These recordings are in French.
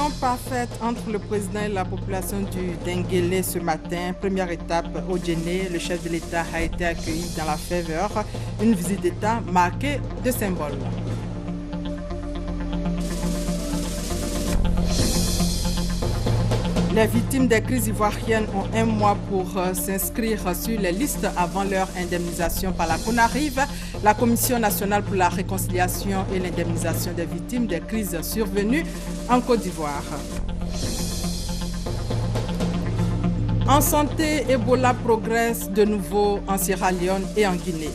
Réunion parfaite entre le président et la population du Denguélé ce matin. Première étape au Djenné, le chef de l'État a été accueilli dans la faveur. Une visite d'État marquée de symboles. Les victimes des crises ivoiriennes ont un mois pour s'inscrire sur les listes avant leur indemnisation par la CONARIV, la Commission nationale pour la réconciliation et l'indemnisation des victimes des crises survenues en Côte d'Ivoire. En santé, Ebola progresse de nouveau en Sierra Leone et en Guinée.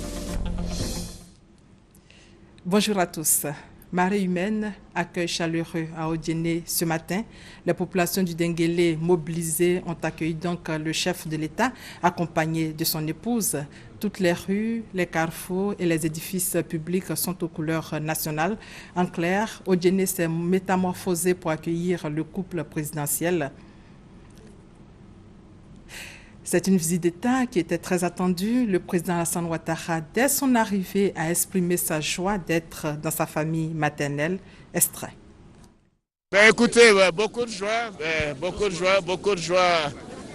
Bonjour à tous. Marée humaine, accueil chaleureux à Odiené ce matin. Les populations du Denguélé mobilisées ont accueilli donc le chef de l'État accompagné de son épouse. Toutes les rues, les carrefours et les édifices publics sont aux couleurs nationales. En clair, Odiené s'est métamorphosé pour accueillir le couple présidentiel. C'est une visite d'État qui était très attendue. Le président Alassane Ouattara, dès son arrivée, a exprimé sa joie d'être dans sa famille maternelle. Extrait. Écoutez, beaucoup de joie, beaucoup de joie, beaucoup de joie.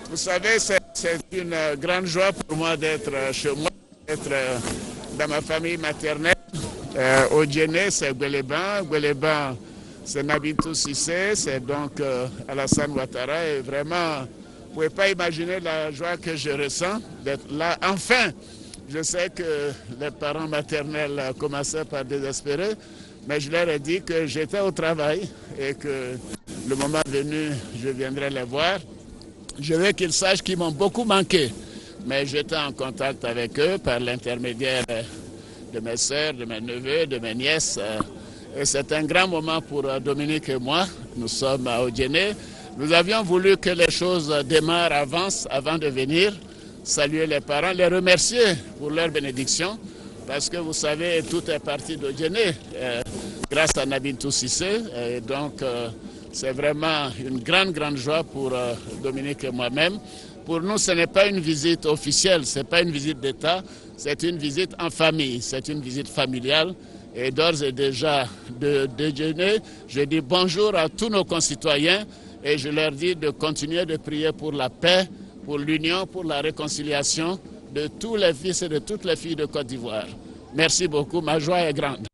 Vous savez, c'est une grande joie pour moi d'être chez moi, d'être dans ma famille maternelle. Au Djenné, c'est Gwéléban. Gwéléban, c'est Nabitou Cissé, c'est donc Alassane Ouattara. Et vraiment, vous ne pouvez pas imaginer la joie que je ressens d'être là. Enfin, je sais que les parents maternels commençaient par désespérer, mais je leur ai dit que j'étais au travail et que le moment venu, je viendrai les voir. Je veux qu'ils sachent qu'ils m'ont beaucoup manqué, mais j'étais en contact avec eux par l'intermédiaire de mes soeurs, de mes neveux, de mes nièces. Et c'est un grand moment pour Dominique et moi. Nous sommes à Odiené. Nous avions voulu que les choses démarrent, avancent avant de venir, saluer les parents, les remercier pour leur bénédiction, parce que vous savez, tout est parti d'Odiené grâce à Nabitou Cissé. Et donc, c'est vraiment une grande joie pour Dominique et moi-même. Pour nous, ce n'est pas une visite officielle, ce n'est pas une visite d'État, c'est une visite en famille, c'est une visite familiale. Et d'ores et déjà, de déjeuner, je dis bonjour à tous nos concitoyens. Et je leur dis de continuer de prier pour la paix, pour l'union, pour la réconciliation de tous les fils et de toutes les filles de Côte d'Ivoire. Merci beaucoup, ma joie est grande.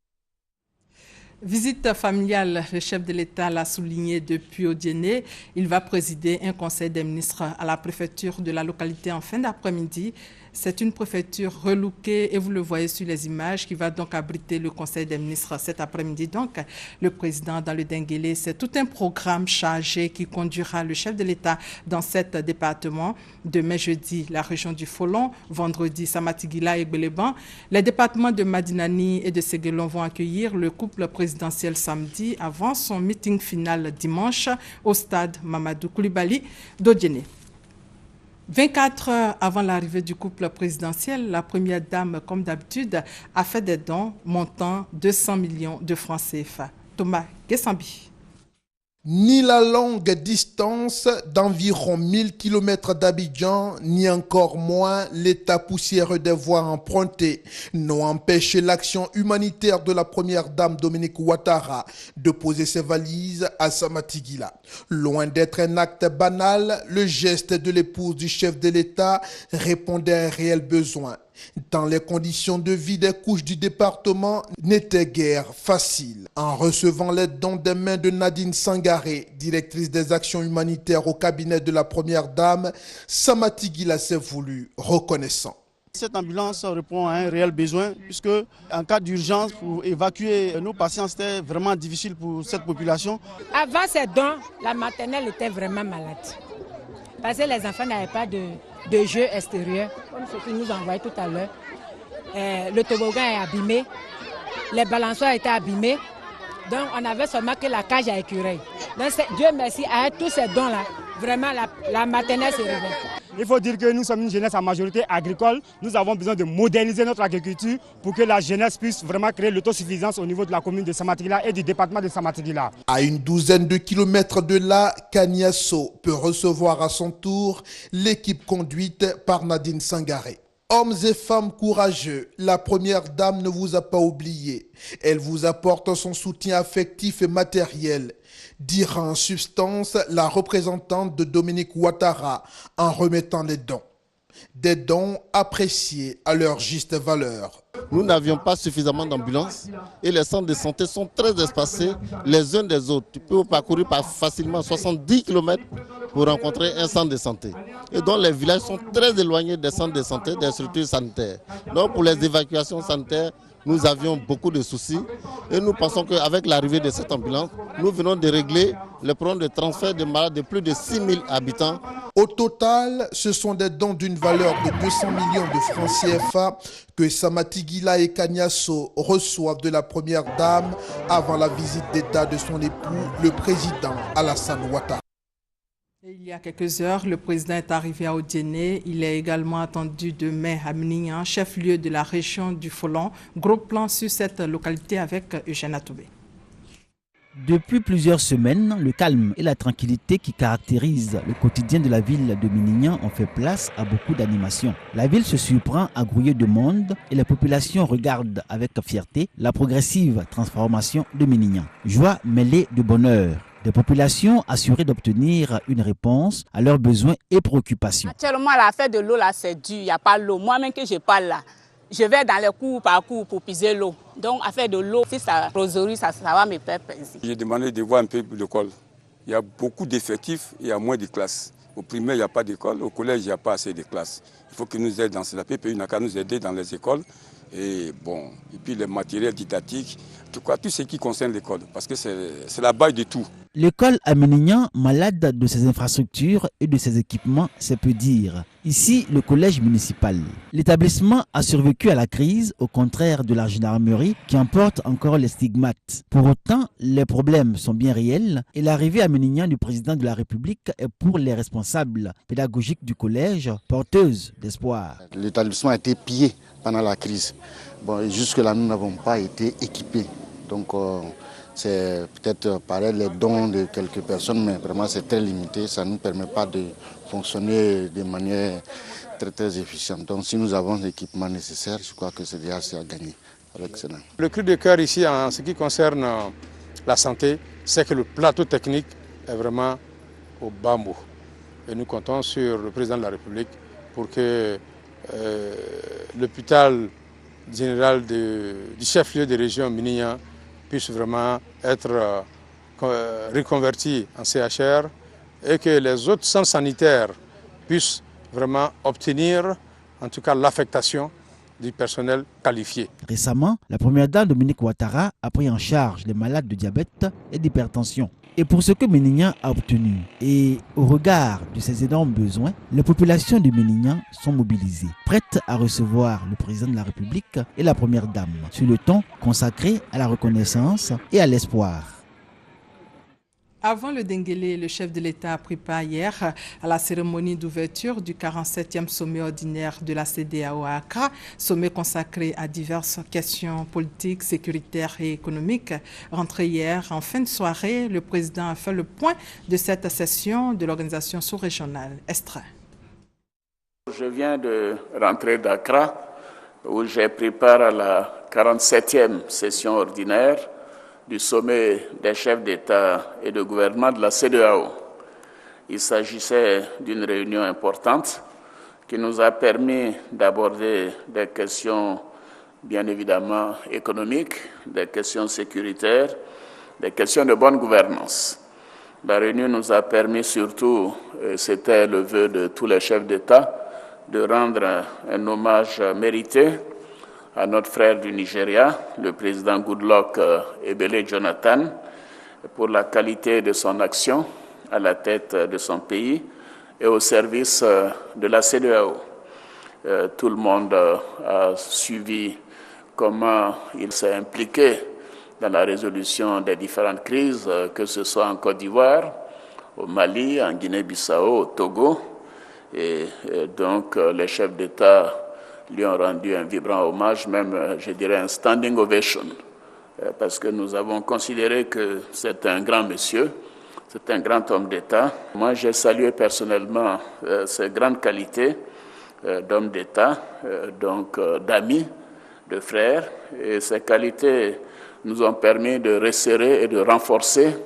Visite familiale, le chef de l'État l'a souligné depuis Odiené. Il va présider un conseil des ministres à la préfecture de la localité en fin d'après-midi. C'est une préfecture relookée et vous le voyez sur les images qui va donc abriter le conseil des ministres cet après-midi. Donc, le président dans le Denguélé, c'est tout un programme chargé qui conduira le chef de l'État dans cet département. Demain jeudi, la région du Folon, vendredi, Samatigila et Gbéléban. Les départements de Madinani et de Séguélon vont accueillir le couple présidentiel samedi avant son meeting final dimanche au stade Mamadou Koulibaly d'Odiené. 24 heures avant l'arrivée du couple présidentiel, la première dame, comme d'habitude, a fait des dons montant 200 millions de francs CFA. Thomas Gessambi. Ni la longue distance d'environ 1000 km d'Abidjan, ni encore moins l'état poussiéreux des voies empruntées n'ont empêché l'action humanitaire de la première dame Dominique Ouattara de poser ses valises à Samatigila. Loin d'être un acte banal, le geste de l'épouse du chef de l'État répondait à un réel besoin. Dans les conditions de vie des couches du département n'était guère facile. En recevant les dons des mains de Nadine Sangaré, directrice des actions humanitaires au cabinet de la première dame, Samatigila s'est voulu reconnaissant. Cette ambulance répond à un réel besoin puisque en cas d'urgence pour évacuer nos patients, c'était vraiment difficile pour cette population. Avant ces dons, la maternelle était vraiment malade parce que les enfants n'avaient pas de jeux extérieurs, comme ce qu'ils nous envoyaient tout à l'heure. Le toboggan est abîmé, les balançoires étaient abîmés, donc on avait seulement que la cage à écureuil. Donc Dieu merci, avec tous ces dons-là, vraiment la maternelle se réveille. Il faut dire que nous sommes une jeunesse en majorité agricole. Nous avons besoin de moderniser notre agriculture pour que la jeunesse puisse vraiment créer l'autosuffisance au niveau de la commune de Samatigila et du département de Samatigila. À une douzaine de kilomètres de là, Kaniasso peut recevoir à son tour l'équipe conduite par Nadine Sangaré. Hommes et femmes courageux, la première dame ne vous a pas oublié. Elle vous apporte son soutien affectif et matériel, dira en substance la représentante de Dominique Ouattara en remettant les dons. Des dons appréciés à leur juste valeur. Nous n'avions pas suffisamment d'ambulances et les centres de santé sont très espacés les uns des autres. Tu peux parcourir facilement 70 km pour rencontrer un centre de santé. Et donc les villages sont très éloignés des centres de santé, des structures sanitaires. Donc pour les évacuations sanitaires, nous avions beaucoup de soucis et nous pensons qu'avec l'arrivée de cette ambulance, nous venons de régler le problème de transfert de malades de plus de 6 000 habitants. Au total, ce sont des dons d'une valeur de 200 millions de francs CFA que Samati Gila et Kagnasso reçoivent de la première dame avant la visite d'État de son époux, le président Alassane Ouattara. Il y a quelques heures, le président est arrivé à Odiéné. Il est également attendu demain à Minignan, chef-lieu de la région du Folon. Gros plan sur cette localité avec Eugène Atoubé. Depuis plusieurs semaines, le calme et la tranquillité qui caractérisent le quotidien de la ville de Minignan ont fait place à beaucoup d'animations. La ville se surprend à grouiller de monde et la population regarde avec fierté la progressive transformation de Minignan. Joie mêlée de bonheur. Des populations assurées d'obtenir une réponse à leurs besoins et préoccupations. Actuellement, l'affaire de l'eau, là, c'est dur. Il n'y a pas l'eau. Moi-même que je parle là, je vais dans les cours par cours pour puiser l'eau. Donc, affaire de l'eau, si ça roserie, ça va me faire plaisir. J'ai demandé de voir un peu l'école. Il y a beaucoup d'effectifs et il y a moins de classes. Au primaire, il n'y a pas d'école. Au collège, il n'y a pas assez de classes. Il faut qu'ils nous aident dans cela. PPU n'a qu'à nous aider dans les écoles. Et puis les matériels didactiques, en tout cas tout ce qui concerne l'école, parce que c'est la base de tout. L'école à Minignan, malade de ses infrastructures et de ses équipements, c'est peu dire. Ici, le collège municipal. L'établissement a survécu à la crise, au contraire de la gendarmerie qui en porte encore les stigmates. Pour autant, les problèmes sont bien réels et l'arrivée à Minignan du président de la République est pour les responsables pédagogiques du collège porteuse d'espoir. L'établissement a été pillé pendant la crise. Jusque-là, nous n'avons pas été équipés. Donc, c'est peut-être pareil les dons de quelques personnes, mais vraiment c'est très limité. Ça ne nous permet pas de fonctionner de manière très, très efficiente. Donc, si nous avons l'équipement nécessaire, je crois que c'est déjà assez à gagner avec cela. Le cri de cœur ici, en ce qui concerne la santé, c'est que le plateau technique est vraiment au bas mot. Et nous comptons sur le président de la République pour que l'hôpital général du chef-lieu de région Minignan puisse vraiment être reconverti en CHR et que les autres centres sanitaires puissent vraiment obtenir en tout cas l'affectation du personnel qualifié. Récemment, la première dame Dominique Ouattara a pris en charge les malades de diabète et d'hypertension. Et pour ce que Minignan a obtenu, et au regard de ses énormes besoins, les populations de Minignan sont mobilisées, prêtes à recevoir le président de la République et la première dame, sur le ton consacré à la reconnaissance et à l'espoir. Avant le Denguélé, le chef de l'État a pris part hier à la cérémonie d'ouverture du 47e sommet ordinaire de la CEDEAO à Accra, sommet consacré à diverses questions politiques, sécuritaires et économiques. Rentré hier, en fin de soirée, le président a fait le point de cette session de l'organisation sous-régionale. Estrin. Je viens de rentrer d'Accra, où j'ai pris part à la 47e session ordinaire du sommet des chefs d'État et de gouvernement de la CEDEAO. Il s'agissait d'une réunion importante qui nous a permis d'aborder des questions bien évidemment économiques, des questions sécuritaires, des questions de bonne gouvernance. La réunion nous a permis surtout, c'était le vœu de tous les chefs d'État, de rendre un hommage mérité à notre frère du Nigeria, le président Goodluck Ebele Jonathan, pour la qualité de son action à la tête de son pays et au service de la CEDEAO. Tout le monde a suivi comment il s'est impliqué dans la résolution des différentes crises, que ce soit en Côte d'Ivoire, au Mali, en Guinée-Bissau, au Togo. Et donc les chefs d'État lui ont rendu un vibrant hommage, même, je dirais, un standing ovation, parce que nous avons considéré que c'est un grand monsieur, c'est un grand homme d'État. Moi, j'ai salué personnellement ses grandes qualités d'homme d'État, donc d'amis, de frères. Et ces qualités nous ont permis de resserrer et de renforcer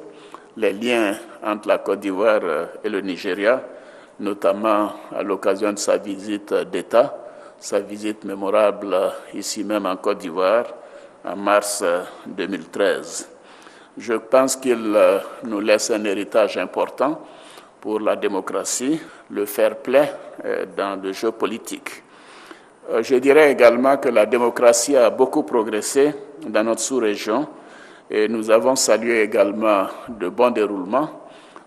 les liens entre la Côte d'Ivoire et le Nigeria, notamment à l'occasion de sa visite d'État, sa visite mémorable ici même en Côte d'Ivoire en mars 2013. Je pense qu'il nous laisse un héritage important pour la démocratie, le fair play dans le jeu politique. Je dirais également que la démocratie a beaucoup progressé dans notre sous-région et nous avons salué également de bons déroulements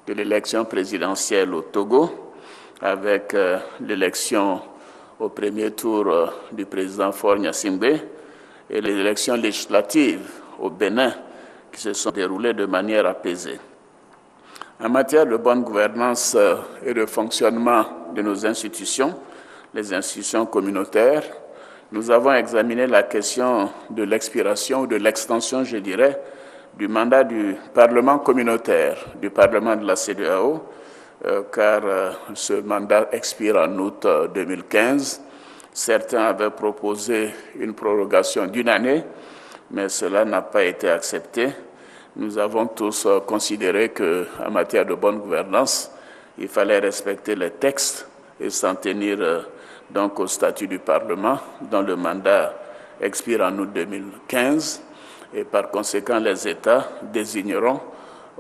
de l'élection présidentielle au Togo avec l'élection au premier tour du président Faure Gnassingbé et les élections législatives au Bénin qui se sont déroulées de manière apaisée. En matière de bonne gouvernance et de fonctionnement de nos institutions, les institutions communautaires, nous avons examiné la question de l'expiration ou de l'extension, je dirais, du mandat du Parlement communautaire, du Parlement de la CEDEAO, car ce mandat expire en août 2015. Certains avaient proposé une prorogation d'une année, mais cela n'a pas été accepté. Nous avons tous considéré qu'en matière de bonne gouvernance, il fallait respecter les textes et s'en tenir donc au statut du Parlement, dont le mandat expire en août 2015. Et par conséquent, les États désigneront,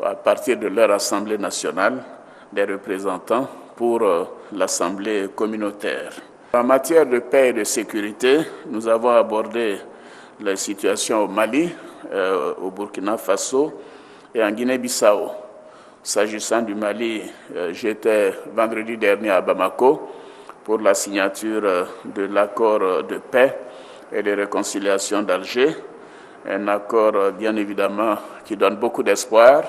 à partir de leur Assemblée nationale, des représentants pour l'Assemblée communautaire. En matière de paix et de sécurité, nous avons abordé la situation au Mali, au Burkina Faso et en Guinée-Bissau. S'agissant du Mali, j'étais vendredi dernier à Bamako pour la signature de l'accord de paix et de réconciliation d'Alger, un accord bien évidemment qui donne beaucoup d'espoir,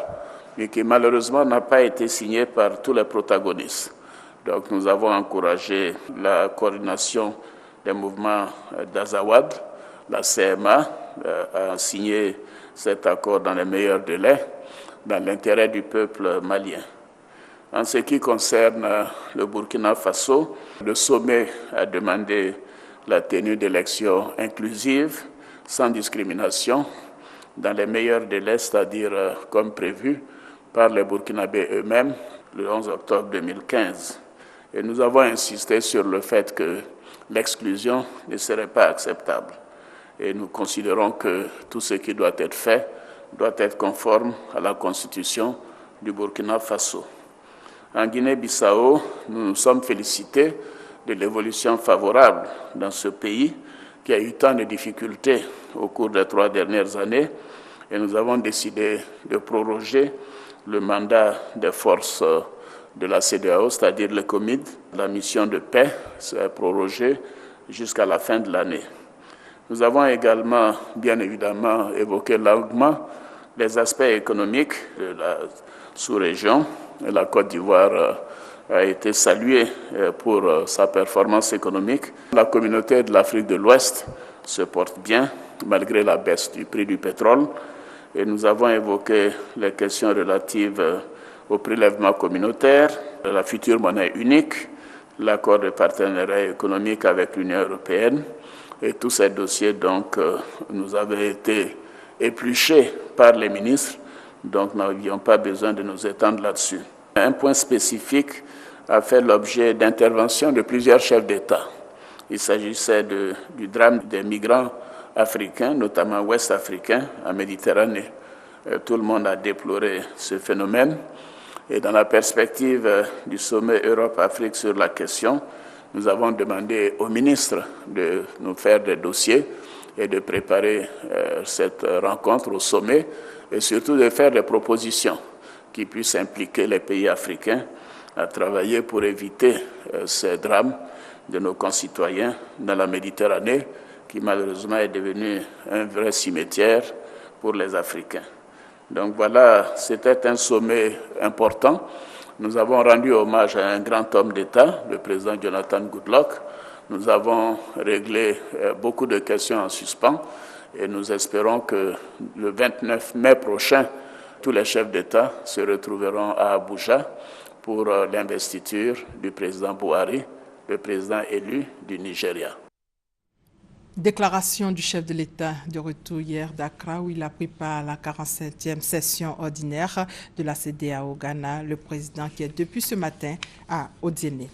mais qui malheureusement n'a pas été signé par tous les protagonistes. Donc nous avons encouragé la coordination des mouvements d'Azawad, la CMA, a signé cet accord dans les meilleurs délais, dans l'intérêt du peuple malien. En ce qui concerne le Burkina Faso, le sommet a demandé la tenue d'élections inclusives, sans discrimination, dans les meilleurs délais, c'est-à-dire comme prévu par les Burkinabés eux-mêmes, le 11 octobre 2015. Et nous avons insisté sur le fait que l'exclusion ne serait pas acceptable. Et nous considérons que tout ce qui doit être fait doit être conforme à la constitution du Burkina Faso. En Guinée-Bissau, nous nous sommes félicités de l'évolution favorable dans ce pays qui a eu tant de difficultés au cours des 3 dernières années et nous avons décidé de proroger le mandat des forces de la CEDEAO, c'est-à-dire le COMID. La mission de paix sera prorogée jusqu'à la fin de l'année. Nous avons également, bien évidemment, évoqué longuement les aspects économiques de la sous-région. La Côte d'Ivoire a été saluée pour sa performance économique. La communauté de l'Afrique de l'Ouest se porte bien, malgré la baisse du prix du pétrole. Et nous avons évoqué les questions relatives au prélèvement communautaire, la future monnaie unique, l'accord de partenariat économique avec l'Union européenne. Et tous ces dossiers, donc, nous avaient été épluchés par les ministres, donc nous n'avions pas besoin de nous étendre là-dessus. Un point spécifique a fait l'objet d'interventions de plusieurs chefs d'État. Il s'agissait du drame des migrants africains, notamment ouest-africains, en Méditerranée. Tout le monde a déploré ce phénomène. Et dans la perspective du sommet Europe-Afrique sur la question, nous avons demandé aux ministres de nous faire des dossiers et de préparer cette rencontre au sommet et surtout de faire des propositions qui puissent impliquer les pays africains à travailler pour éviter ces drames de nos concitoyens dans la Méditerranée qui malheureusement est devenu un vrai cimetière pour les Africains. Donc voilà, c'était un sommet important. Nous avons rendu hommage à un grand homme d'État, le président Jonathan Goodluck. Nous avons réglé beaucoup de questions en suspens et nous espérons que le 29 mai prochain, tous les chefs d'État se retrouveront à Abuja pour l'investiture du président Buhari le président élu du Nigeria. Déclaration du chef de l'État de retour hier d'Accra où il a pris part à la 47e session ordinaire de la CEDEAO au Ghana, le président qui est depuis ce matin à Odiene.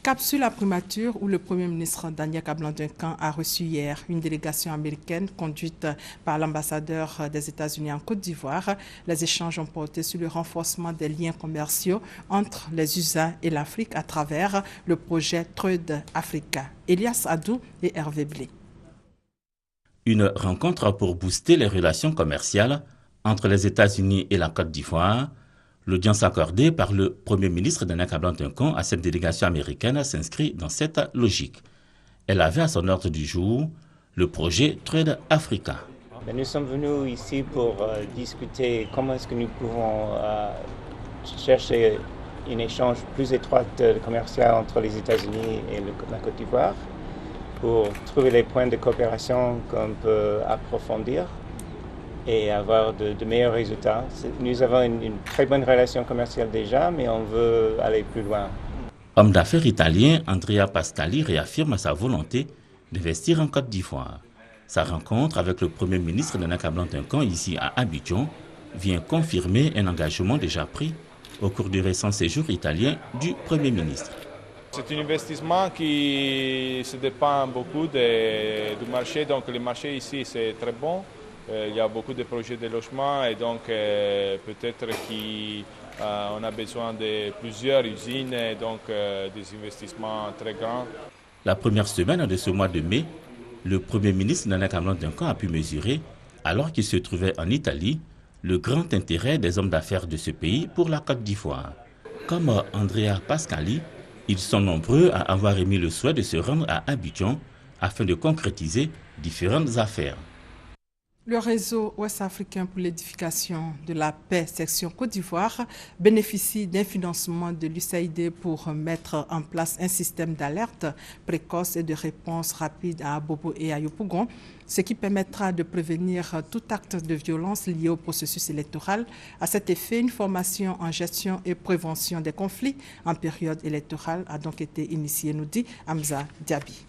Cap sur la primature où le Premier ministre Daniel Kablan-Duncan a reçu hier une délégation américaine conduite par l'ambassadeur des États-Unis en Côte d'Ivoire. Les échanges ont porté sur le renforcement des liens commerciaux entre les USA et l'Afrique à travers le projet Trade Africa. Elias Adou et Hervé Blé. Une rencontre pour booster les relations commerciales entre les États-Unis et la Côte d'Ivoire. L'audience accordée par le Premier ministre Daniel Kablan-Duncan à cette délégation américaine s'inscrit dans cette logique. Elle avait à son ordre du jour le projet Trade Africa. Nous sommes venus ici pour discuter comment est-ce que nous pouvons chercher un échange plus étroit commercial entre les États-Unis et la Côte d'Ivoire pour trouver les points de coopération qu'on peut approfondir et avoir de meilleurs résultats. Nous avons une très bonne relation commerciale déjà, mais on veut aller plus loin. Homme d'affaires italien, Andrea Pascali réaffirme sa volonté d'investir en Côte d'Ivoire. Sa rencontre avec le Premier ministre Daniel Kablan-Duncan ici à Abidjan vient confirmer un engagement déjà pris au cours du récent séjour italien du Premier ministre. C'est un investissement qui se dépend beaucoup du marché, donc le marché ici c'est très bon. Il y a beaucoup de projets de logement et donc peut-être qu'on a besoin de plusieurs usines et donc des investissements très grands. La première semaine de ce mois de mai, le Premier ministre Daniel Kablan-Duncan a pu mesurer, alors qu'il se trouvait en Italie, le grand intérêt des hommes d'affaires de ce pays pour la Côte d'Ivoire. Comme Andrea Pascali, ils sont nombreux à avoir émis le souhait de se rendre à Abidjan afin de concrétiser différentes affaires. Le réseau ouest-africain pour l'édification de la paix, section Côte d'Ivoire, bénéficie d'un financement de l'USAID pour mettre en place un système d'alerte précoce et de réponse rapide à Abobo et à Yopougon, ce qui permettra de prévenir tout acte de violence lié au processus électoral. À cet effet, une formation en gestion et prévention des conflits en période électorale a donc été initiée, nous dit Hamza Diaby.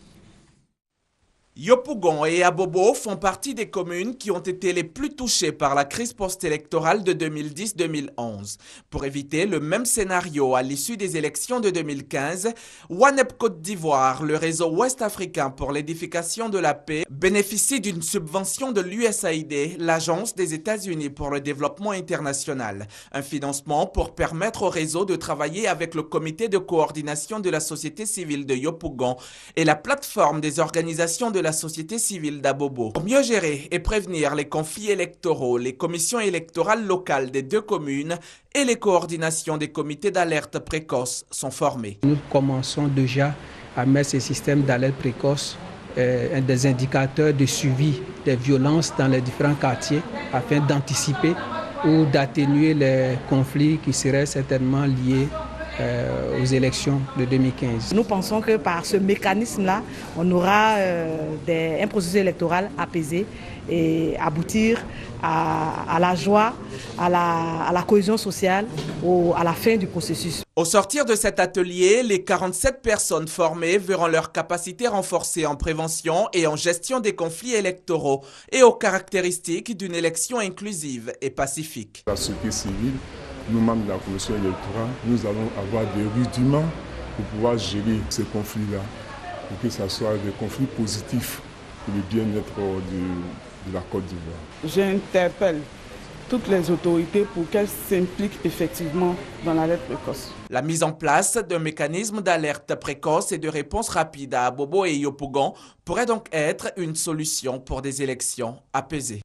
Yopougon et Abobo font partie des communes qui ont été les plus touchées par la crise post-électorale de 2010-2011. Pour éviter le même scénario à l'issue des élections de 2015, WANEP Côte d'Ivoire, le réseau ouest-africain pour l'édification de la paix, bénéficie d'une subvention de l'USAID, l'Agence des États-Unis pour le développement international. Un financement pour permettre au réseau de travailler avec le comité de coordination de la société civile de Yopougon et la plateforme des organisations de la société civile d'Abobo. Pour mieux gérer et prévenir les conflits électoraux, les commissions électorales locales des deux communes et les coordinations des comités d'alerte précoce sont formées. Nous commençons déjà à mettre ces systèmes d'alerte précoce, des indicateurs de suivi des violences dans les différents quartiers afin d'anticiper ou d'atténuer les conflits qui seraient certainement liés aux élections de 2015. Nous pensons que par ce mécanisme-là, on aura un processus électoral apaisé et aboutir à la joie, à la cohésion sociale, à la fin du processus. Au sortir de cet atelier, les 47 personnes formées verront leurs capacités renforcées en prévention et en gestion des conflits électoraux et aux caractéristiques d'une élection inclusive et pacifique. La société civile, nous, membres de la commission électorale, nous allons avoir des rudiments pour pouvoir gérer ces conflits-là, pour que ce soit des conflits positifs pour le bien-être de la Côte d'Ivoire. J'interpelle toutes les autorités pour qu'elles s'impliquent effectivement dans l'alerte précoce. La mise en place d'un mécanisme d'alerte précoce et de réponse rapide à Abobo et Yopougon pourrait donc être une solution pour des élections apaisées.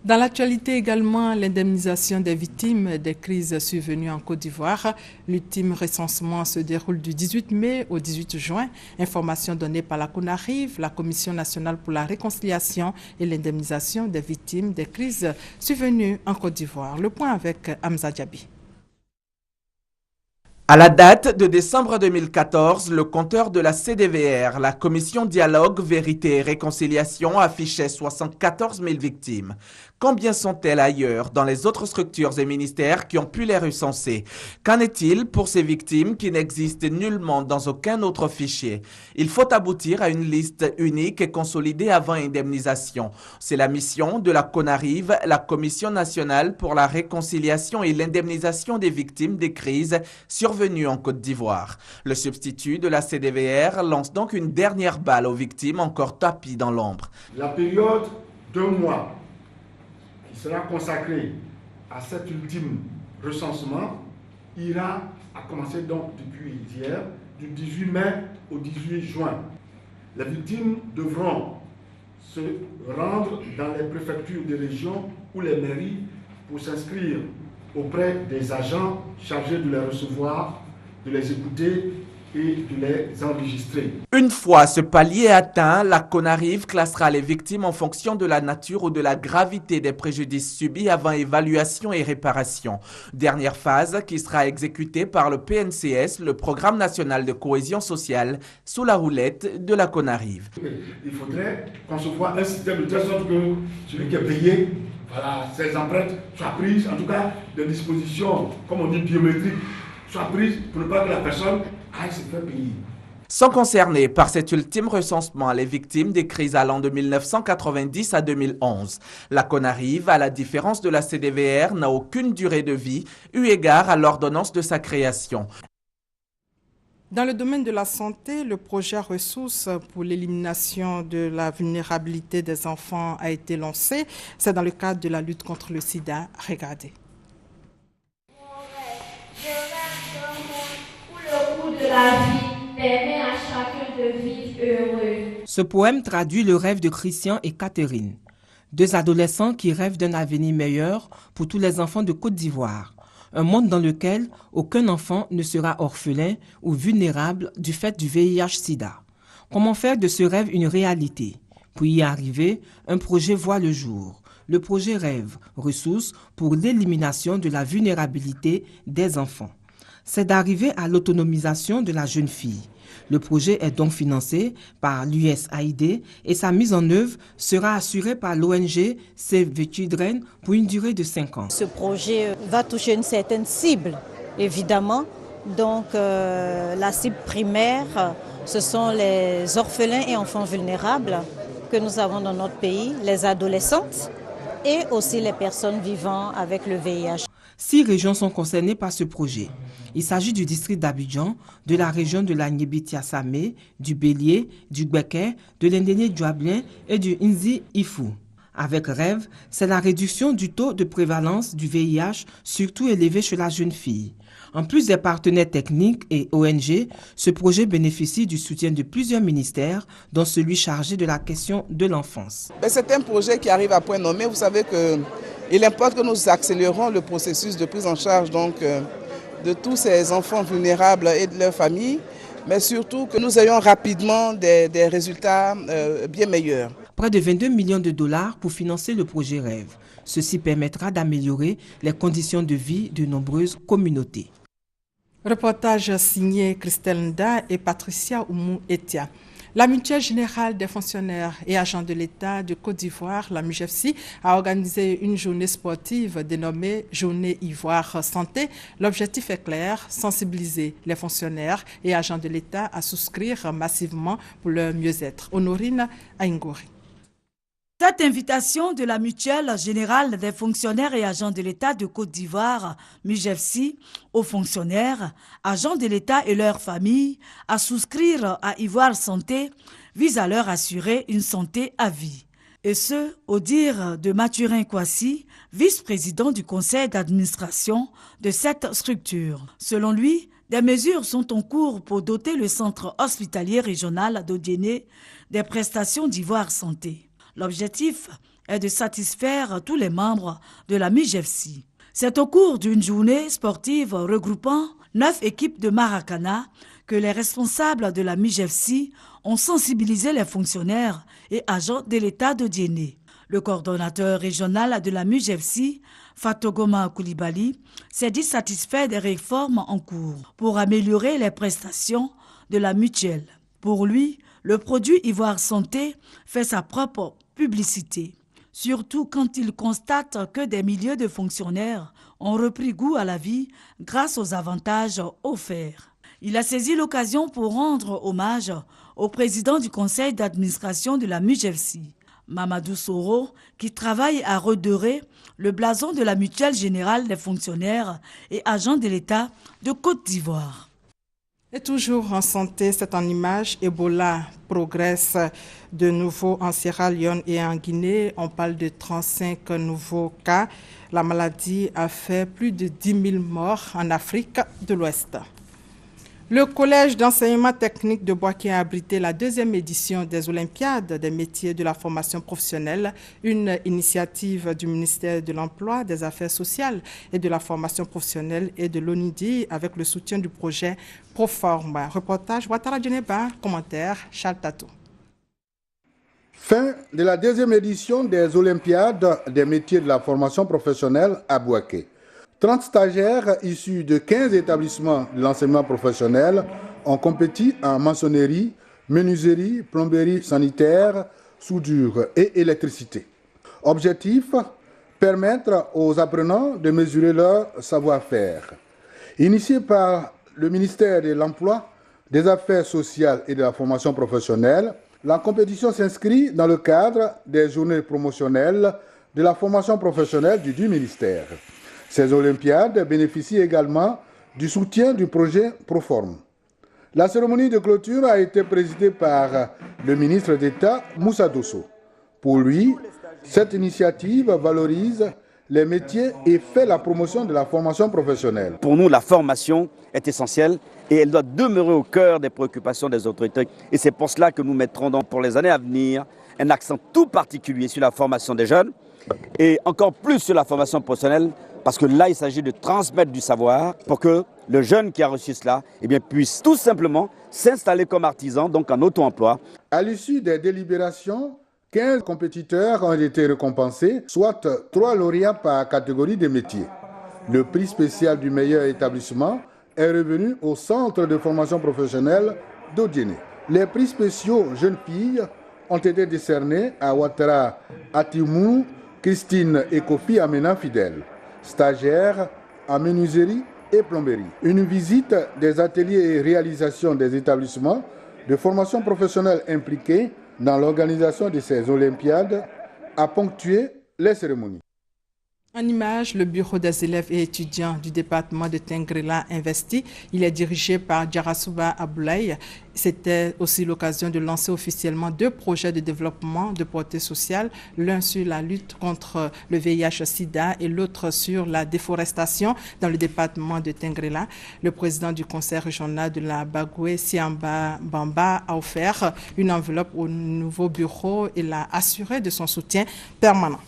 Dans l'actualité également, l'indemnisation des victimes des crises survenues en Côte d'Ivoire. L'ultime recensement se déroule du 18 mai au 18 juin. Information donnée par la CONARIV, la Commission nationale pour la réconciliation et l'indemnisation des victimes des crises survenues en Côte d'Ivoire. Le point avec Hamza Diaby. À la date de décembre 2014, le compteur de la CDVR, la Commission Dialogue, Vérité et Réconciliation, affichait 74 000 victimes. Combien sont-elles ailleurs, dans les autres structures et ministères qui ont pu les recenser? Qu'en est-il pour ces victimes qui n'existent nullement dans aucun autre fichier? Il faut aboutir à une liste unique et consolidée avant indemnisation. C'est la mission de la CONARIV, la Commission nationale pour la réconciliation et l'indemnisation des victimes des crises survenues en Côte d'Ivoire. Le substitut de la CDVR lance donc une dernière balle aux victimes encore tapies dans l'ombre. La période d'1 mois qui sera consacré à cet ultime recensement ira à commencer donc depuis hier, du 18 mai au 18 juin. Les victimes devront se rendre dans les préfectures des régions ou les mairies pour s'inscrire auprès des agents chargés de les recevoir, de les écouter et de les enregistrer. Une fois ce palier atteint, la CONARIV classera les victimes en fonction de la nature ou de la gravité des préjudices subis avant évaluation et réparation. Dernière phase qui sera exécutée par le PNCS, le Programme national de cohésion sociale, sous la houlette de la CONARIV. Il faudrait concevoir un système de telle sorte que celui qui est payé, voilà, ses empreintes soient prises, en tout cas des dispositions, comme on dit, biométriques, soient prises pour ne pas que la personne aille se faire payer. Sont concernées par cet ultime recensement les victimes des crises allant de 1990 à 2011. La CONARIV, à la différence de la CDVR, n'a aucune durée de vie, eu égard à l'ordonnance de sa création. Dans le domaine de la santé, le projet Ressources pour l'élimination de la vulnérabilité des enfants a été lancé. C'est dans le cadre de la lutte contre le sida. Regardez. De la vie permet à chacun de vivre heureux. Ce poème traduit le rêve de Christian et Catherine, deux adolescents qui rêvent d'un avenir meilleur pour tous les enfants de Côte d'Ivoire. Un monde dans lequel aucun enfant ne sera orphelin ou vulnérable du fait du VIH-Sida. Comment faire de ce rêve une réalité? Pour y arriver, un projet voit le jour. Le projet Rêve, ressources pour l'élimination de la vulnérabilité des enfants. C'est d'arriver à l'autonomisation de la jeune fille. Le projet est donc financé par l'USAID et sa mise en œuvre sera assurée par l'ONG Save the Children pour une durée de 5 ans. Ce projet va toucher une certaine cible, évidemment. Donc la cible primaire, ce sont les orphelins et enfants vulnérables que nous avons dans notre pays, les adolescentes et aussi les personnes vivant avec le VIH. 6 régions sont concernées par ce projet. Il s'agit du district d'Abidjan, de la région de la Niébi-Tiassamé, du Bélier, du Gbeke, de l'Indéné-Djuablin et du Nzi-Ifou. Avec Rêve, c'est la réduction du taux de prévalence du VIH, surtout élevé chez la jeune fille. En plus des partenaires techniques et ONG, ce projet bénéficie du soutien de plusieurs ministères, dont celui chargé de la question de l'enfance. C'est un projet qui arrive à point nommé. Vous savez qu'il importe que nous accélérons le processus de prise en charge de tous ces enfants vulnérables et de leurs familles, mais surtout que nous ayons rapidement des résultats bien meilleurs. Près de 22 millions de dollars pour financer le projet Rêve. Ceci permettra d'améliorer les conditions de vie de nombreuses communautés. Reportage signé Christelle Nda et Patricia Oumou-Etia. La Mutuelle générale des fonctionnaires et agents de l'État de Côte d'Ivoire, la MUGEFSI, a organisé une journée sportive dénommée Journée Ivoire Santé. L'objectif est clair, sensibiliser les fonctionnaires et agents de l'État à souscrire massivement pour leur mieux-être. Honorine Aingori. Cette invitation de la Mutuelle générale des fonctionnaires et agents de l'État de Côte d'Ivoire, MUGEFSI, aux fonctionnaires, agents de l'État et leurs familles à souscrire à Ivoire Santé vise à leur assurer une santé à vie. Et ce, au dire de Mathurin Kwasi, vice-président du conseil d'administration de cette structure. Selon lui, des mesures sont en cours pour doter le centre hospitalier régional d'Odiéné des prestations d'Ivoire Santé. L'objectif est de satisfaire tous les membres de la MUGEFSI. C'est au cours d'une journée sportive regroupant 9 équipes de Maracana que les responsables de la MUGEFSI ont sensibilisé les fonctionnaires et agents de l'État de Diéné. Le coordonnateur régional de la MUJEFSI, Fatogoma Koulibaly, s'est dit satisfait des réformes en cours pour améliorer les prestations de la mutuelle. Pour lui, le produit Ivoire Santé fait sa propre publicité, surtout quand il constate que des milliers de fonctionnaires ont repris goût à la vie grâce aux avantages offerts. Il a saisi l'occasion pour rendre hommage au président du conseil d'administration de la MUJEFSI, Mamadou Soro, qui travaille à redorer le blason de la Mutuelle générale des fonctionnaires et agents de l'État de Côte d'Ivoire. Et toujours en santé, c'est en image, Ebola progresse de nouveau en Sierra Leone et en Guinée. On parle de 35 nouveaux cas. La maladie a fait plus de 10 000 morts en Afrique de l'Ouest. Le collège d'enseignement technique de Bouaké a abrité la 2e édition des Olympiades des métiers de la formation professionnelle, une initiative du ministère de l'Emploi, des Affaires sociales et de la formation professionnelle et de l'ONUDI avec le soutien du projet Proforma. Reportage Ouattara Djeneba, commentaire Charles Tato. Fin de la 2e édition des Olympiades des métiers de la formation professionnelle à Bouaké. 30 stagiaires issus de 15 établissements de l'enseignement professionnel ont compéti en maçonnerie, menuiserie, plomberie sanitaire, soudure et électricité. Objectif, permettre aux apprenants de mesurer leur savoir-faire. Initié par le ministère de l'Emploi, des Affaires sociales et de la formation professionnelle, la compétition s'inscrit dans le cadre des journées promotionnelles de la formation professionnelle du ministère. Ces Olympiades bénéficient également du soutien du projet Proform. La cérémonie de clôture a été présidée par le ministre d'État Moussa Dosso. Pour lui, cette initiative valorise les métiers et fait la promotion de la formation professionnelle. Pour nous, la formation est essentielle et elle doit demeurer au cœur des préoccupations des autorités. Et c'est pour cela que nous mettrons donc pour les années à venir un accent tout particulier sur la formation des jeunes et encore plus sur la formation professionnelle. Parce que là, il s'agit de transmettre du savoir pour que le jeune qui a reçu cela puisse tout simplement s'installer comme artisan, donc en auto-emploi. À l'issue des délibérations, 15 compétiteurs ont été récompensés, soit 3 lauréats par catégorie de métiers. Le prix spécial du meilleur établissement est revenu au centre de formation professionnelle d'Odiéné. Les prix spéciaux jeunes filles ont été décernés à Ouattara Atimou, Christine et Kofi Amena Fidèle, stagiaires en menuiserie et plomberie. Une visite des ateliers et réalisations des établissements de formation professionnelle impliqués dans l'organisation de ces Olympiades a ponctué les cérémonies. En image, le bureau des élèves et étudiants du département de Tengrela investit. Il est dirigé par Djarasouba Aboulaye. C'était aussi l'occasion de lancer officiellement 2 projets de développement de portée sociale, l'un sur la lutte contre le VIH-Sida et l'autre sur la déforestation dans le département de Tengrela. Le président du conseil régional de la Bagoué, Siamba Bamba, a offert une enveloppe au nouveau bureau et l'a assuré de son soutien permanent.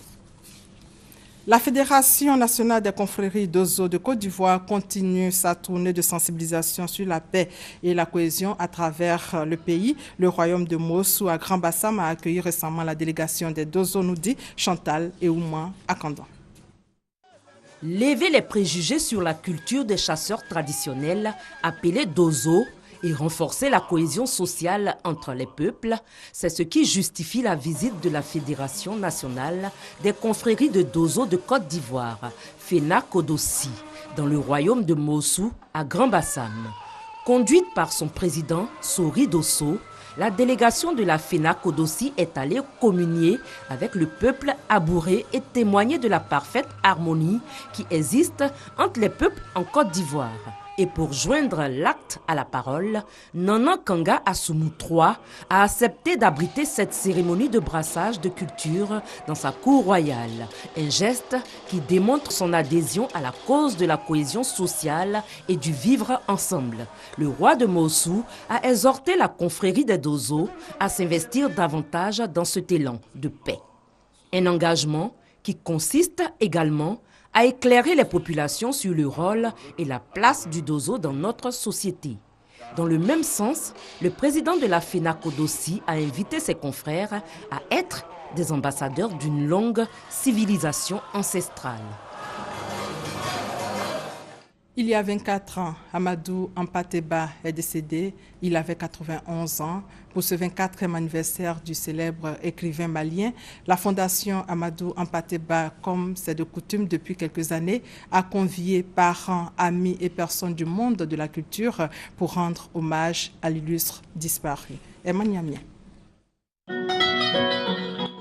La Fédération nationale des confréries d'Ozo de Côte d'Ivoire continue sa tournée de sensibilisation sur la paix et la cohésion à travers le pays. Le royaume de Mossou à Grand Bassam a accueilli récemment la délégation des Dozo Noudi, Chantal et Ouma à Kandan. Lever les préjugés sur la culture des chasseurs traditionnels appelés Dozo et renforcer la cohésion sociale entre les peuples, c'est ce qui justifie la visite de la Fédération nationale des confréries de Dozo de Côte d'Ivoire, Fena Kodossi, dans le royaume de Mossou à Grand Bassam. Conduite par son président Sori Dosso, la délégation de la Fena Kodossi est allée communier avec le peuple abouré et témoigner de la parfaite harmonie qui existe entre les peuples en Côte d'Ivoire. Et pour joindre l'acte à la parole, Nana Kanga Assoumou III a accepté d'abriter cette cérémonie de brassage de culture dans sa cour royale. Un geste qui démontre son adhésion à la cause de la cohésion sociale et du vivre ensemble. Le roi de Mossou a exhorté la confrérie des Dozo à s'investir davantage dans cet élan de paix. Un engagement qui consiste également à éclairer les populations sur le rôle et la place du Dozo dans notre société. Dans le même sens, le président de la Fena Kodossi a invité ses confrères à être des ambassadeurs d'une longue civilisation ancestrale. Il y a 24 ans, Amadou Hampâté-Bâ est décédé. Il avait 91 ans. Pour ce 24e anniversaire du célèbre écrivain malien, la Fondation Amadou Hampâté-Bâ, comme c'est de coutume depuis quelques années, a convié parents, amis et personnes du monde de la culture pour rendre hommage à l'illustre disparu. Emmanuel.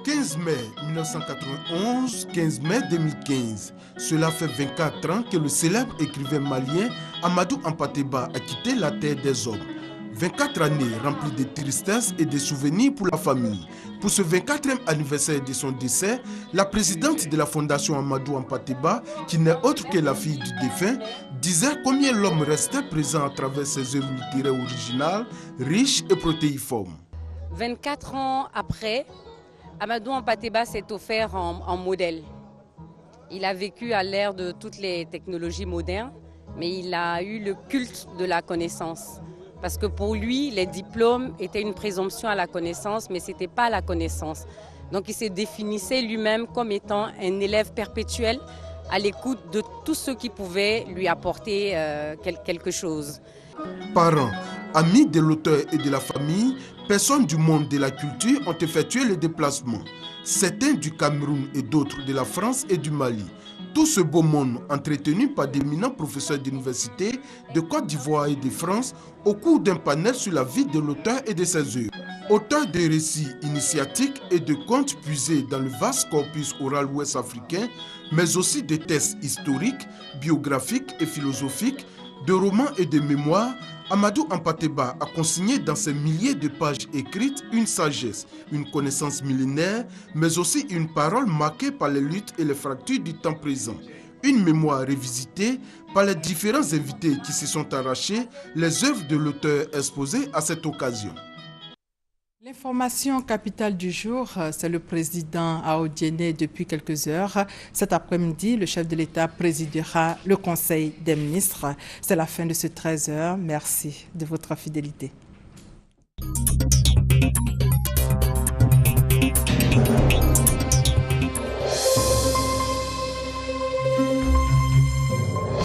15 mai 1991, 15 mai 2015. Cela fait 24 ans que le célèbre écrivain malien Amadou Hampâté-Bâ a quitté la terre des hommes. 24 années remplies de tristesse et de souvenirs pour la famille. Pour ce 24e anniversaire de son décès, la présidente de la Fondation Amadou Hampâté-Bâ, qui n'est autre que la fille du défunt, disait combien l'homme restait présent à travers ses œuvres littéraires originales, riches et protéiformes. 24 ans après, Amadou Hampâté-Bâ s'est offert en modèle. Il a vécu à l'ère de toutes les technologies modernes, mais il a eu le culte de la connaissance. Parce que pour lui, les diplômes étaient une présomption à la connaissance, mais ce n'était pas la connaissance. Donc il se définissait lui-même comme étant un élève perpétuel à l'écoute de tous ceux qui pouvaient lui apporter quelque chose. Parents, amis de l'auteur et de la famille, personnes du monde de la culture ont effectué le déplacement. Certains du Cameroun et d'autres de la France et du Mali. Tout ce beau monde entretenu par d'éminents professeurs d'université de Côte d'Ivoire et de France au cours d'un panel sur la vie de l'auteur et de ses œuvres. Auteur de récits initiatiques et de contes puisés dans le vaste corpus oral ouest africain, mais aussi de textes historiques, biographiques et philosophiques, de romans et de mémoires, Amadou Hampâté-Bâ a consigné dans ses milliers de pages écrites une sagesse, une connaissance millénaire, mais aussi une parole marquée par les luttes et les fractures du temps présent. Une mémoire revisitée par les différents invités qui se sont arrachés les œuvres de l'auteur exposées à cette occasion. L'information capitale du jour, c'est le président Ao Diéné depuis quelques heures. Cet après-midi, le chef de l'État présidera le Conseil des ministres. C'est la fin de ce 13h. Merci de votre fidélité.